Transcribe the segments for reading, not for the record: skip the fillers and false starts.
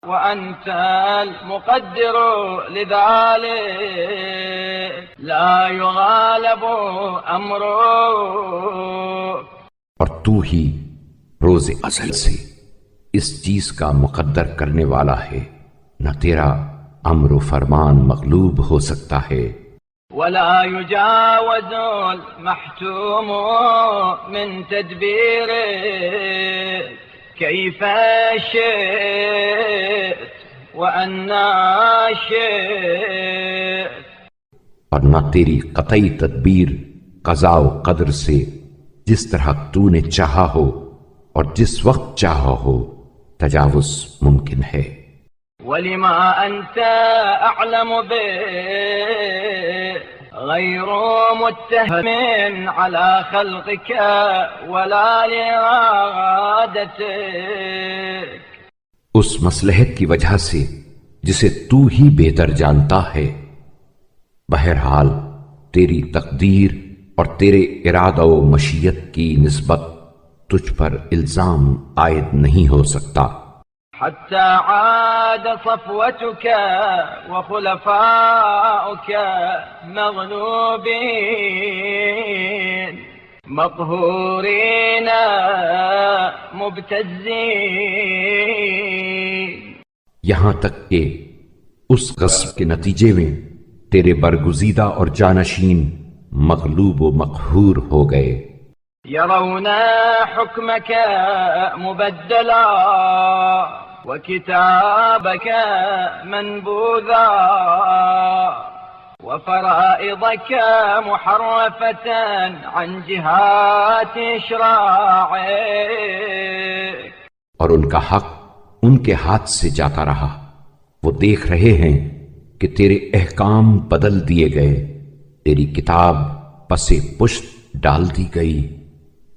وأنت المقدر لذلك لا يغالب أمرك. اور تو ہی روز ازل سے اس چیز کا مقدر کرنے والا ہے، نہ تیرا امر و فرمان مغلوب ہو سکتا ہے. ولا يجاوز المحتوم من تدبيره كيف شئت وأنا شئت. اور نہ تیری قطعی تدبیر قضاء و قدر سے جس طرح تو نے چاہا ہو اور جس وقت چاہا ہو تجاوز ممکن ہے. ولما أنت أعلم به غير متهم على خلقك ولا لإرادتك. اس مصلحت کی وجہ سے جسے تو ہی بہتر جانتا ہے. بہرحال تیری تقدیر اور تیرے ارادہ و مشیت کی نسبت تجھ پر الزام عائد نہیں ہو سکتا. حتى عاد صفوتك وخلفاؤك مغلوبين مقهورين مبتزين. یہاں تک کہ اس غصب کے نتیجے میں تیرے برگزیدہ اور جانشین مغلوب و مقہور ہو گئے. يرون حكمك مبدلا وكتابك منبوذا وفرائضك محرفة عن جهات إشراعك. اور ان کا حق ان کے ہاتھ سے جاتا رہا. وہ دیکھ رہے ہیں کہ تیرے احکام بدل دیے گئے، تیری کتاب پس پشت ڈال دی گئی،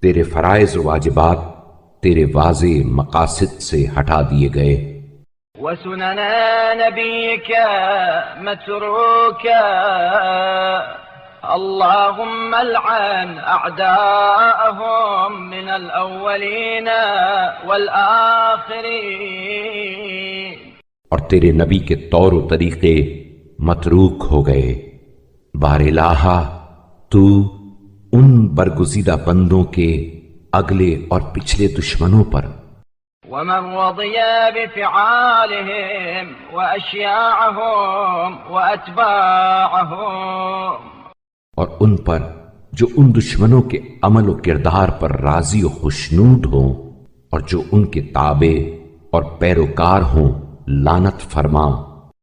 تیرے فرائض و واجبات تیرے واضح مقاصد سے ہٹا دیے گئے. وسنن نبيك متروكا اللهم العن أعداءهم من الأولين والآخرين. اور تیرے نبی کے طور و طریقے متروک ہو گئے. بار الہا تو ان برگزیدہ بندوں کے اگلے اور پچھلے دشمنوں پر ومن رضي بفعالهم وأشياعهم وأتباعهم، اور ان پر جو ان دشمنوں کے عمل و کردار پر راضی و خوشنود ہوں اور جو ان کے تابع اور پیروکار ہوں لعنت فرما.